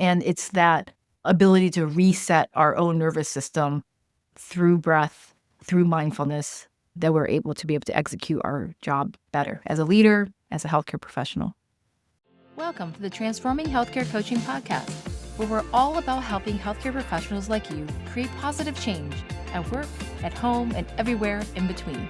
And it's that ability to reset our own nervous system through breath, through mindfulness, that we're able to execute our job better as a leader, as a healthcare professional. Welcome to the Transforming Healthcare Coaching Podcast, where we're all about helping healthcare professionals like you create positive change at work, at home, and everywhere in between.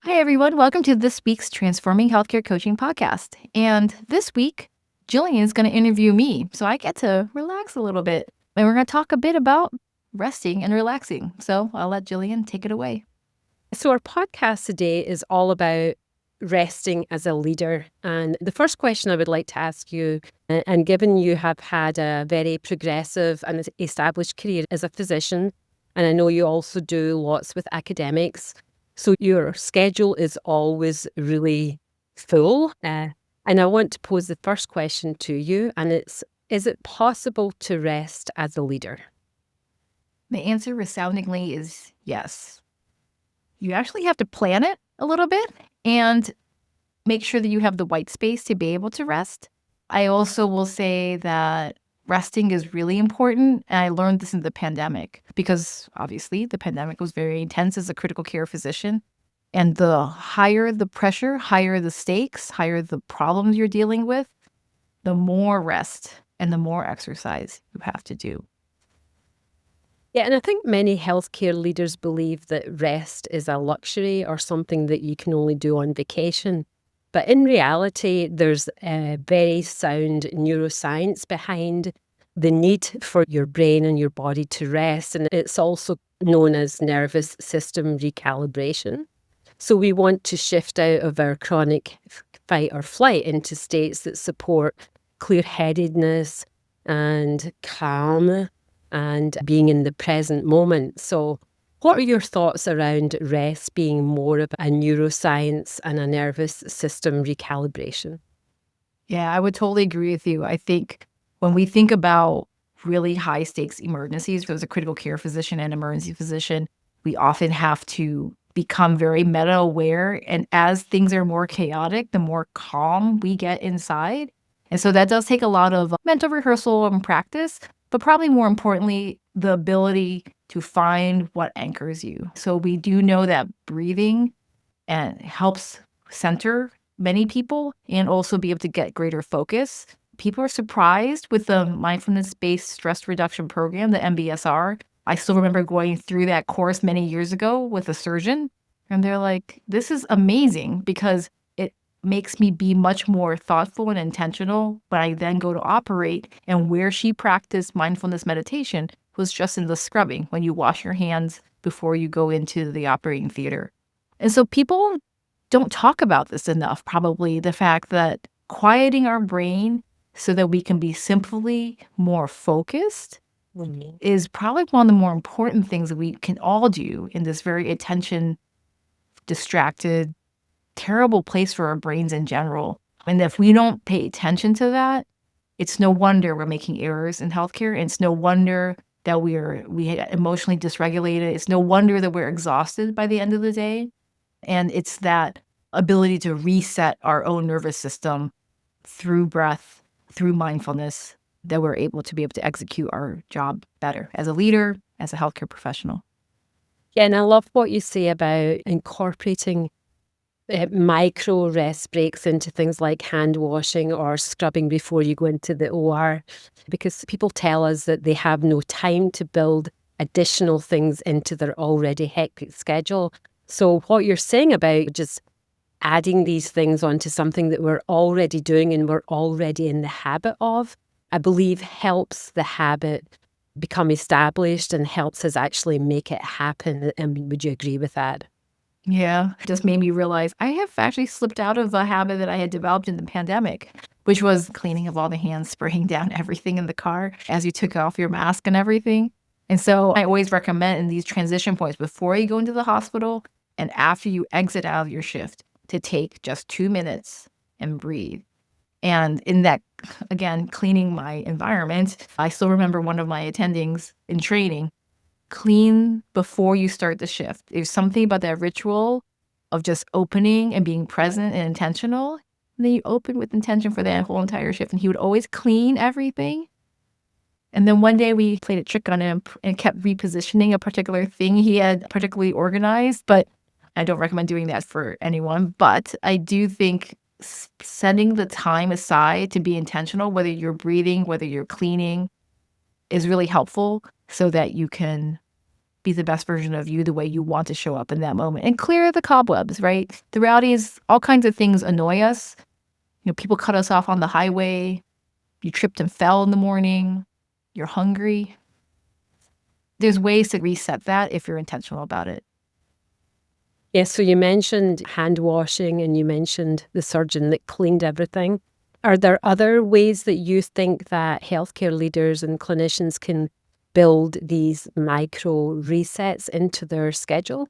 Hi, everyone. Welcome to this week's Transforming Healthcare Coaching Podcast. And this week, Jillian is going to interview me, so I get to relax a little bit. And we're going to talk a bit about resting and relaxing. So I'll let Jillian take it away. So our podcast today is all about resting as a leader. And the first question I would like to ask you, and given you have had a very progressive and established career as a physician, and I know you also do lots with academics, so your schedule is always really full. And I want to pose the first question to you, and it's, is it possible to rest as a leader? The answer resoundingly is yes. You actually have to plan it a little bit and make sure that you have the white space to be able to rest. I also will say that resting is really important. And I learned this in the pandemic because obviously the pandemic was very intense as a critical care physician. And the higher the pressure, higher the stakes, higher the problems you're dealing with, the more rest and the more exercise you have to do. Yeah, and I think many healthcare leaders believe that rest is a luxury or something that you can only do on vacation. But in reality, there's a very sound neuroscience behind the need for your brain and your body to rest. And it's also known as nervous system recalibration. So we want to shift out of our chronic fight or flight into states that support clear-headedness and calm and being in the present moment. So what are your thoughts around rest being more of a neuroscience and a nervous system recalibration? Yeah, I would totally agree with you. I think when we think about really high stakes emergencies, as a critical care physician and emergency physician, we often have to become very meta aware. And as things are more chaotic, the more calm we get inside. And so that does take a lot of mental rehearsal and practice, but probably more importantly, the ability to find what anchors you. So we do know that breathing helps center many people and also be able to get greater focus. People are surprised with the mindfulness-based stress reduction program, the MBSR. I still remember going through that course many years ago with a surgeon, and they're like, this is amazing because it makes me be much more thoughtful and intentional when I then go to operate. And where she practiced mindfulness meditation was just in the scrubbing, when you wash your hands before you go into the operating theater. And so people don't talk about this enough, probably the fact that quieting our brain so that we can be simply more focused is probably one of the more important things that we can all do in this very attention distracted, terrible place for our brains in general. And if we don't pay attention to that, it's no wonder we're making errors in healthcare. And it's no wonder that we emotionally dysregulated. It's no wonder that we're exhausted by the end of the day. And it's that ability to reset our own nervous system through breath, through mindfulness, that we're able to execute our job better as a leader, as a healthcare professional. Yeah, and I love what you say about incorporating micro rest breaks into things like hand washing or scrubbing before you go into the OR, because people tell us that they have no time to build additional things into their already hectic schedule. So what you're saying about just adding these things onto something that we're already doing and we're already in the habit of, I believe helps the habit become established and helps us actually make it happen. And would you agree with that? Yeah, it just made me realize I have actually slipped out of a habit that I had developed in the pandemic, which was cleaning of all the hands, spraying down everything in the car as you took off your mask and everything. And so I always recommend in these transition points before you go into the hospital and after you exit out of your shift to take just 2 minutes and breathe. And in that, again, cleaning my environment, I still remember one of my attendings in training, clean before you start the shift. There's something about that ritual of just opening and being present and intentional And then you open with intention for that whole entire shift. And he would always clean everything. And then one day we played a trick on him and kept repositioning a particular thing he had particularly organized. But I don't recommend doing that for anyone. But I do think setting the time aside to be intentional, whether you're breathing, whether you're cleaning, is really helpful so that you can be the best version of you the way you want to show up in that moment and clear the cobwebs, right? The reality is all kinds of things annoy us. People cut us off on the highway. You tripped and fell in the morning. You're hungry. There's ways to reset that if you're intentional about it. Yeah, so you mentioned hand washing and you mentioned the surgeon that cleaned everything. Are there other ways that you think that healthcare leaders and clinicians can build these micro resets into their schedule?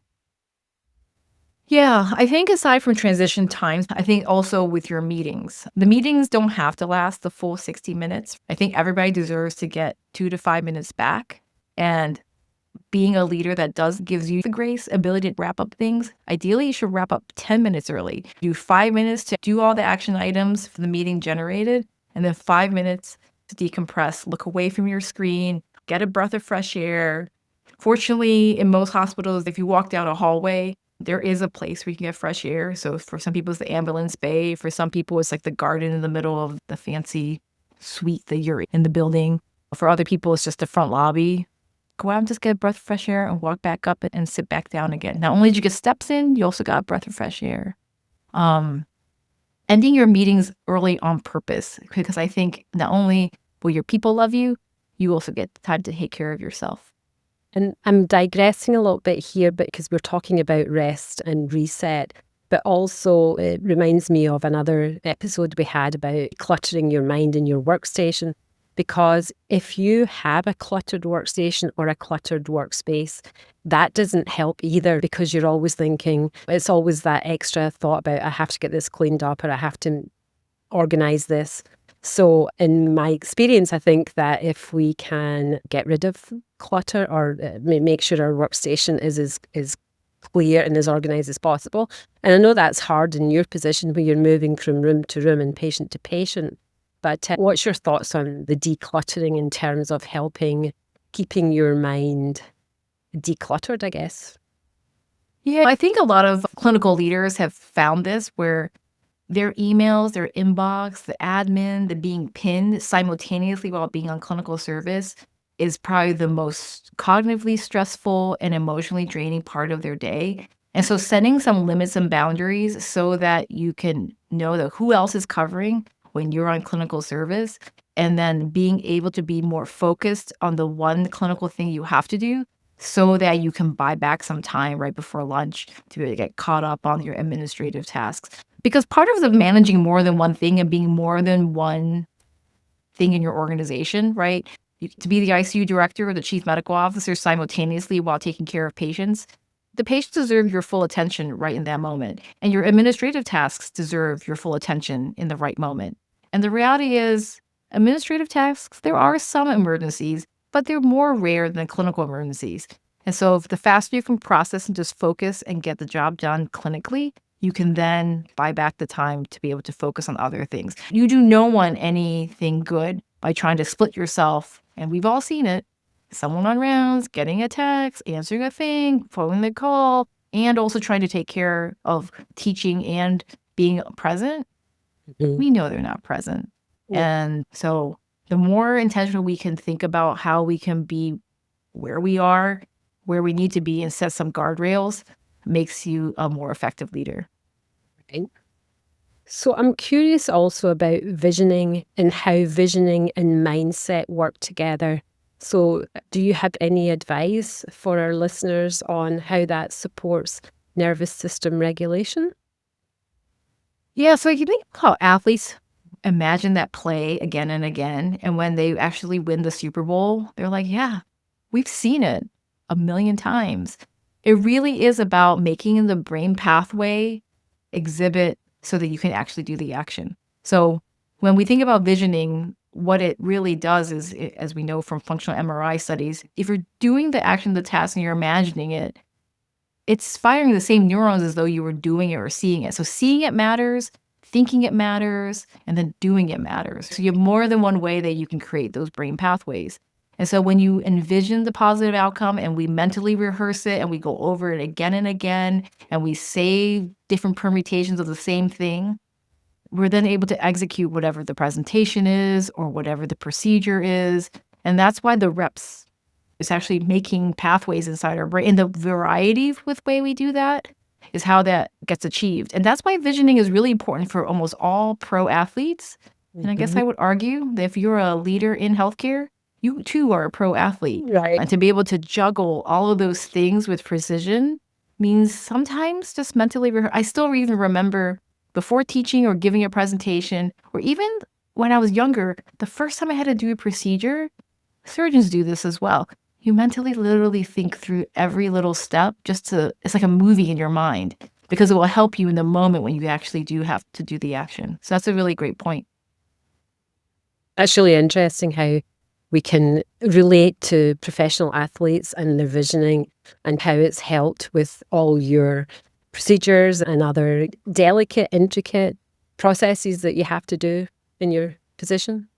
Yeah, I think aside from transition times, I think also with your meetings, the meetings don't have to last the full 60 minutes. I think everybody deserves to get 2 to 5 minutes back. And being a leader that does gives you the grace, ability to wrap up things, ideally you should wrap up 10 minutes early. Do 5 minutes to do all the action items for the meeting generated, and then 5 minutes to decompress, look away from your screen, get a breath of fresh air. Fortunately, in most hospitals, if you walk down a hallway, there is a place where you can get fresh air. So for some people, it's the ambulance bay. For some people, it's like the garden in the middle of the fancy suite that you're in the building. For other people, it's just the front lobby. Go out and just get a breath of fresh air and walk back up and sit back down again. Not only did you get steps in, you also got a breath of fresh air. Ending your meetings early on purpose, because I think not only will your people love you, you also get time to take care of yourself. And I'm digressing a little bit here because we're talking about rest and reset, but also it reminds me of another episode we had about cluttering your mind in your workstation. Because if you have a cluttered workstation or a cluttered workspace, that doesn't help either, because you're always thinking, it's always that extra thought about, I have to get this cleaned up or I have to organize this. So in my experience, I think that if we can get rid of clutter or make sure our workstation is as clear and as organized as possible. And I know that's hard in your position where you're moving from room to room and patient to patient. But what's your thoughts on the decluttering in terms of helping keeping your mind decluttered, I guess? Yeah, I think a lot of clinical leaders have found this where their emails, their inbox, the admin, the being pinned simultaneously while being on clinical service is probably the most cognitively stressful and emotionally draining part of their day. And so setting some limits and boundaries so that you can know that who else is covering when you're on clinical service, and then being able to be more focused on the one clinical thing you have to do so that you can buy back some time right before lunch to be able to get caught up on your administrative tasks. Because part of the managing more than one thing and being more than one thing in your organization, right? To be the ICU director or the chief medical officer simultaneously while taking care of patients, the patients deserve your full attention right in that moment. And your administrative tasks deserve your full attention in the right moment. And the reality is, administrative tasks, there are some emergencies, but they're more rare than clinical emergencies. And so if the faster you can process and just focus and get the job done clinically, you can then buy back the time to be able to focus on other things. You do no one anything good by trying to split yourself. And we've all seen it. Someone on rounds, getting a text, answering a thing, following the call, and also trying to take care of teaching and being present. Mm-hmm. We know they're not present. Yeah. And so the more intentional we can think about how we can be where we are, where we need to be, and set some guardrails, makes you a more effective leader. Right. So I'm curious also about visioning and how visioning and mindset work together. So do you have any advice for our listeners on how that supports nervous system regulation? Yeah, so you think how athletes imagine that play again and again, and when they actually win the Super Bowl, they're like, yeah, we've seen it a million times. It really is about making the brain pathway exhibit so that you can actually do the action. So when we think about visioning, what it really does is, as we know from functional MRI studies, if you're doing the action, the task, and you're imagining it, it's firing the same neurons as though you were doing it or seeing it. So seeing it matters, thinking it matters, and then doing it matters. So you have more than one way that you can create those brain pathways. And so when you envision the positive outcome and we mentally rehearse it and we go over it again and again, and we say different permutations of the same thing, we're then able to execute whatever the presentation is or whatever the procedure is. And that's why the reps is actually making pathways inside our brain. And the variety with way we do that is how that gets achieved. And that's why visioning is really important for almost all pro athletes. And I guess I would argue that if you're a leader in healthcare, you too are a pro athlete. Right. And to be able to juggle all of those things with precision means sometimes just mentally I still even remember before teaching or giving a presentation, or even when I was younger, the first time I had to do a procedure, surgeons do this as well. You mentally literally think through every little step it's like a movie in your mind, because it will help you in the moment when you actually do have to do the action. So that's a really great point. That's really interesting how we can relate to professional athletes and their visioning and how it's helped with all your procedures and other delicate, intricate processes that you have to do in your position.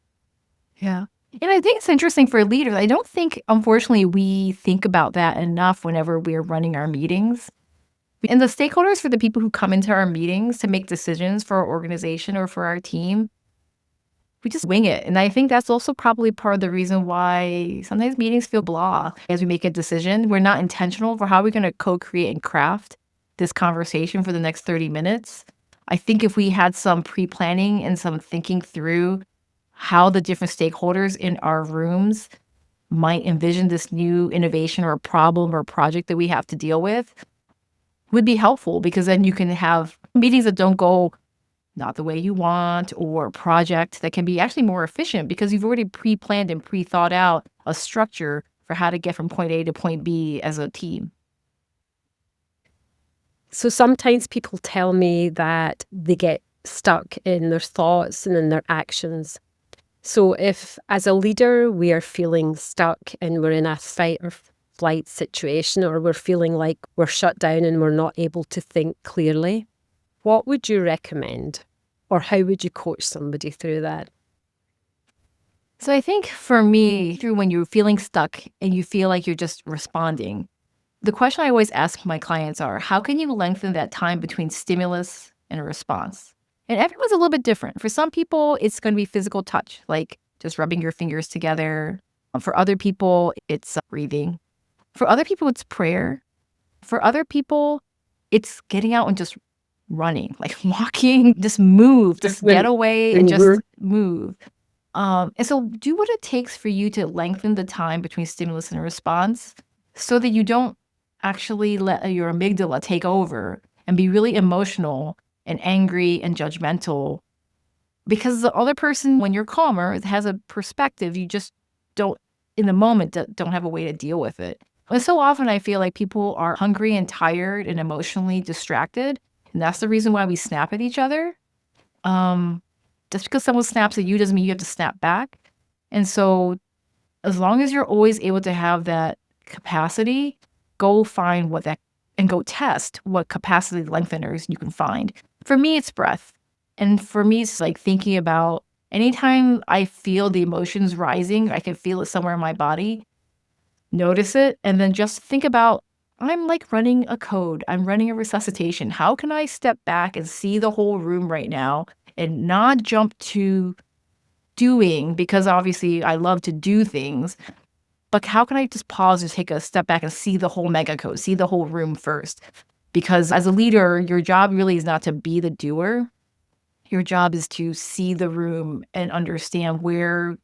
Yeah. And I think it's interesting for leaders. I don't think, unfortunately, we think about that enough whenever we're running our meetings. And the stakeholders for the people who come into our meetings to make decisions for our organization or for our team, we just wing it. And I think that's also probably part of the reason why sometimes meetings feel blah as we make a decision. We're not intentional for how we're going to co-create and craft this conversation for the next 30 minutes. I think if we had some pre-planning and some thinking through how the different stakeholders in our rooms might envision this new innovation or problem or project that we have to deal with would be helpful, because then you can have meetings that don't go not the way you want, or a project that can be actually more efficient because you've already pre-planned and pre-thought out a structure for how to get from point A to point B as a team. So sometimes people tell me that they get stuck in their thoughts and in their actions. So if, as a leader, we are feeling stuck and we're in a fight or flight situation, or we're feeling like we're shut down and we're not able to think clearly, what would you recommend, or how would you coach somebody through that? So I think for me, through when you're feeling stuck and you feel like you're just responding, the question I always ask my clients are, how can you lengthen that time between stimulus and a response? And everyone's a little bit different. For some people, it's going to be physical touch, like just rubbing your fingers together. For other people, it's breathing. For other people, it's prayer. For other people, it's getting out and just running, like walking, just move, just get away and just move. And so do what it takes for you to lengthen the time between stimulus and response so that you don't actually let your amygdala take over and be really emotional and angry and judgmental. Because the other person, when you're calmer, has a perspective. You just don't, in the moment, don't have a way to deal with it. And so often I feel like people are hungry and tired and emotionally distracted. And that's the reason why we snap at each other. Just because someone snaps at you doesn't mean you have to snap back. And so as long as you're always able to have that capacity, go find what that, and go test what capacity lengtheners you can find. For me, it's breath. And for me, it's like thinking about anytime I feel the emotions rising, I can feel it somewhere in my body, notice it, and then just think about, I'm like running a code. I'm running a resuscitation. How can I step back and see the whole room right now and not jump to doing, because obviously I love to do things, but how can I just pause and take a step back and see the whole mega code, see the whole room first? Because as a leader, your job really is not to be the doer. Your job is to see the room and understand where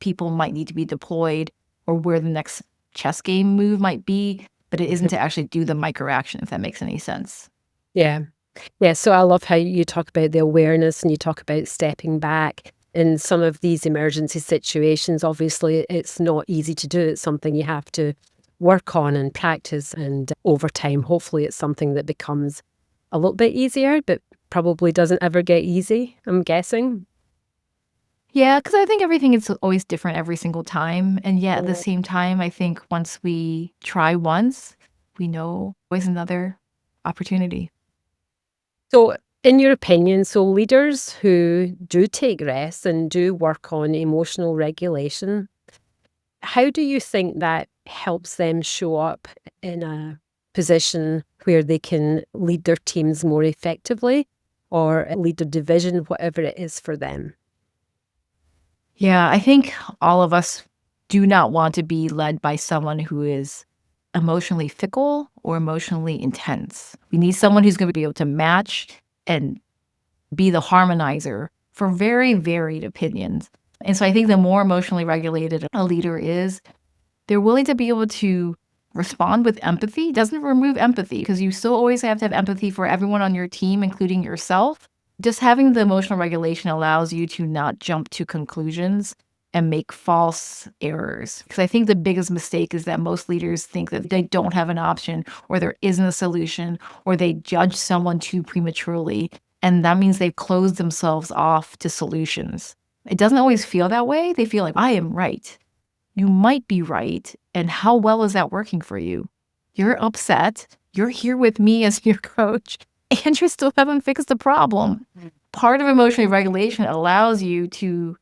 people might need to be deployed or where the next chess game move might be, but it isn't to actually do the micro action, if that makes any sense. Yeah. Yeah. So I love how you talk about the awareness and you talk about stepping back. In some of these emergency situations, obviously, it's not easy to do. It's something you have to work on and practice. And over time, hopefully, it's something that becomes a little bit easier, but probably doesn't ever get easy, I'm guessing. Yeah, because I think everything is always different every single time. And yet at the same time, I think once we try once, we know always another opportunity. So In your opinion, so leaders who do take rest and do work on emotional regulation, how do you think that helps them show up in a position where they can lead their teams more effectively or lead their division, whatever it is for them? Yeah, I think all of us do not want to be led by someone who is emotionally fickle or emotionally intense. We need someone who's going to be able to match and be the harmonizer for very varied opinions. And so I think the more emotionally regulated a leader is, they're willing to be able to respond with empathy. It doesn't remove empathy because you still always have to have empathy for everyone on your team, including yourself. Just having the emotional regulation allows you to not jump to conclusions and make false errors. Because I think the biggest mistake is that most leaders think that they don't have an option or there isn't a solution or they judge someone too prematurely. And that means they've closed themselves off to solutions. It doesn't always feel that way. They feel like, I am right. You might be right. And how well is that working for you? You're upset. You're here with me as your coach, and you still haven't fixed the problem. Part of emotional regulation allows you to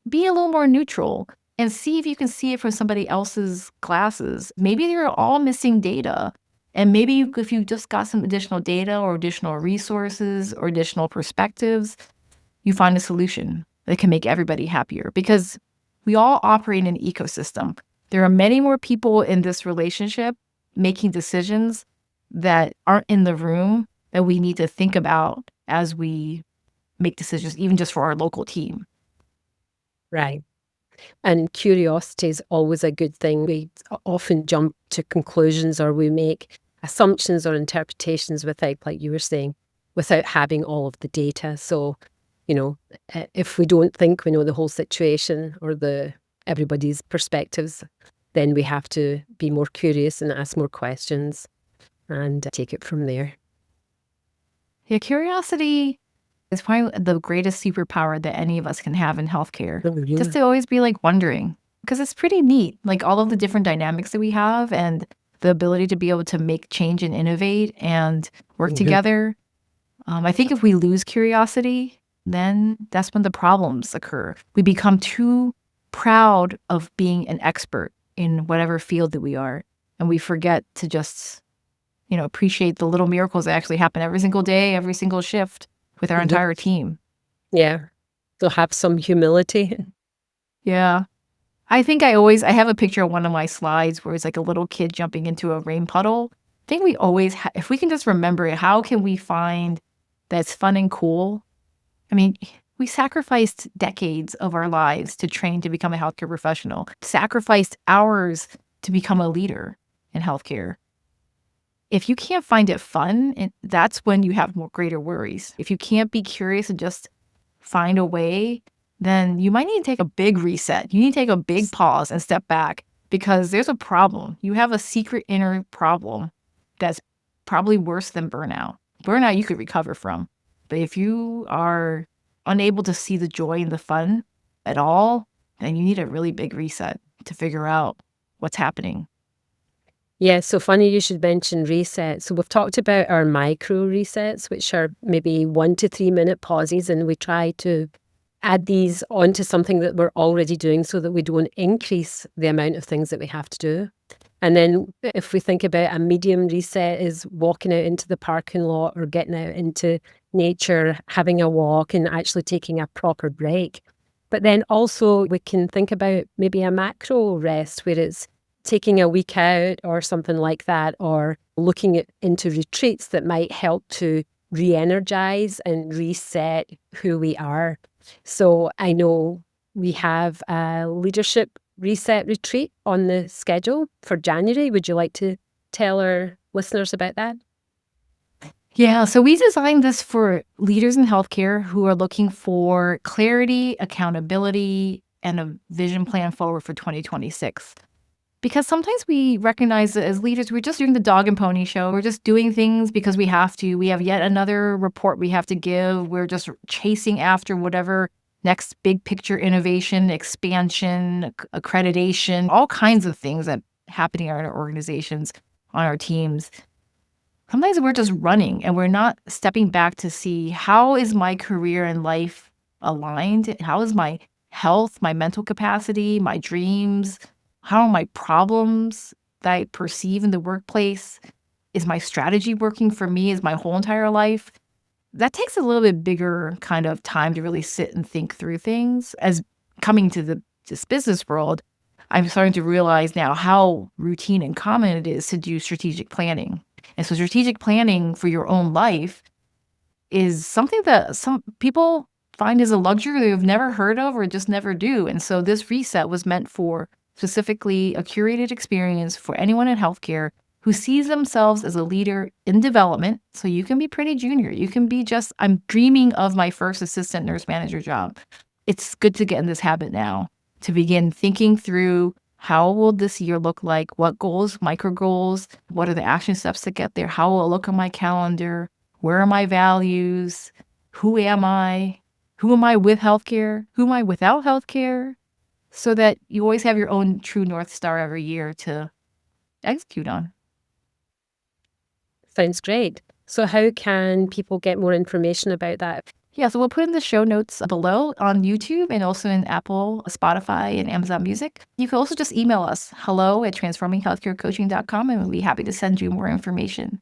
be a little more neutral and see if you can see it from somebody else's glasses. Maybe they're all missing data. And maybe if you just got some additional data or additional resources or additional perspectives, you find a solution that can make everybody happier because we all operate in an ecosystem. There are many more people in this relationship making decisions that aren't in the room that we need to think about as we make decisions, even just for our local team. Right. And curiosity is always a good thing. We often jump to conclusions or we make assumptions or interpretations without, like you were saying, without having all of the data. So, if we don't think we know the whole situation or everybody's perspectives, then we have to be more curious and ask more questions and take it from there. Yeah, curiosity is probably the greatest superpower that any of us can have in healthcare. Oh, Just yeah. to always be like wondering, because it's pretty neat, like all of the different dynamics that we have and the ability to be able to make change and innovate and work Mhm. together. I think if we lose curiosity, then that's when the problems occur. We become too proud of being an expert in whatever field that we are, and we forget to just, appreciate the little miracles that actually happen every single day, every single shift with our Mhm. entire team. Yeah. So have some humility. Yeah. I have a picture on one of my slides where it's like a little kid jumping into a rain puddle. I think we always if we can just remember it, how can we find that's fun and cool? I mean, we sacrificed decades of our lives to train to become a healthcare professional, sacrificed hours to become a leader in healthcare. If you can't find it fun, that's when you have more greater worries. If you can't be curious and just find a way, then you might need to take a big reset. You need to take a big pause and step back because there's a problem. You have a secret inner problem that's probably worse than burnout. Burnout you could recover from. But if you are unable to see the joy and the fun at all, then you need a really big reset to figure out what's happening. Yeah, so funny you should mention resets. So we've talked about our micro resets, which are maybe 1 to 3 minute pauses, and we try to add these onto something that we're already doing so that we don't increase the amount of things that we have to do. And then if we think about a medium reset is walking out into the parking lot or getting out into nature, having a walk and actually taking a proper break. But then also we can think about maybe a macro rest where it's taking a week out or something like that, or looking into retreats that might help to re-energize and reset who we are. So I know we have a leadership reset retreat on the schedule for January. Would you like to tell our listeners about that? Yeah, so we designed this for leaders in healthcare who are looking for clarity, accountability, and a vision plan forward for 2026. Because sometimes we recognize that as leaders, we're just doing the dog and pony show. We're just doing things because we have to. We have yet another report we have to give. We're just chasing after whatever next big picture innovation, expansion, accreditation, all kinds of things that happening in our organizations, on our teams. sometimes we're just running and we're not stepping back to see, how is my career and life aligned? How is my health, my mental capacity, my dreams? How are my problems that I perceive in the workplace? Is my strategy working for me? Is my whole entire life? That takes a little bit bigger kind of time to really sit and think through things. As coming to this business world, I'm starting to realize now how routine and common it is to do strategic planning. And so strategic planning for your own life is something that some people find is a luxury they've never heard of or just never do. And so this reset was meant for specifically a curated experience for anyone in healthcare who sees themselves as a leader in development. So you can be pretty junior. You can be just, I'm dreaming of my first assistant nurse manager job. It's good to get in this habit now to begin thinking through, how will this year look like? What goals, micro goals? What are the action steps to get there? How will it look on my calendar? Where are my values? Who am I? Who am I with healthcare? Who am I without healthcare? So that you always have your own true North Star every year to execute on. Sounds great. So how can people get more information about that? Yeah, so we'll put in the show notes below on YouTube and also in Apple, Spotify, and Amazon Music. You can also just email us, hello@transforminghealthcarecoaching.com, and we'll be happy to send you more information.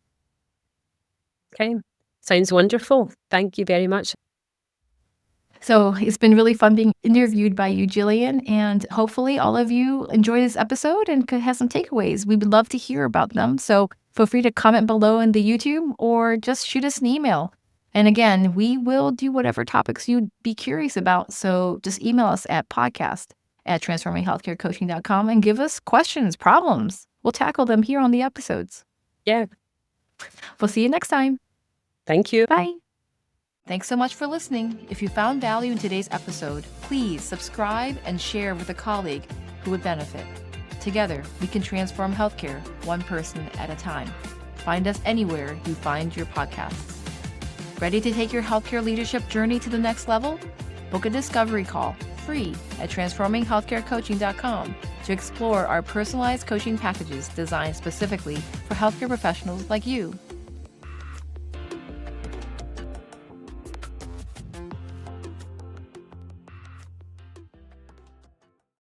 Okay. Sounds wonderful. Thank you very much. So it's been really fun being interviewed by you, Jillian, and hopefully all of you enjoy this episode and could have some takeaways. We would love to hear about them. So feel free to comment below in the YouTube or just shoot us an email. And again, we will do whatever topics you'd be curious about. So just email us at podcast@transforminghealthcarecoaching.com and give us questions, problems. We'll tackle them here on the episodes. Yeah. We'll see you next time. Thank you. Bye. Thanks so much for listening. If you found value in today's episode, please subscribe and share with a colleague who would benefit. Together, we can transform healthcare one person at a time. Find us anywhere you find your podcasts. Ready to take your healthcare leadership journey to the next level? Book a discovery call, free, at transforminghealthcarecoaching.com to explore our personalized coaching packages designed specifically for healthcare professionals like you.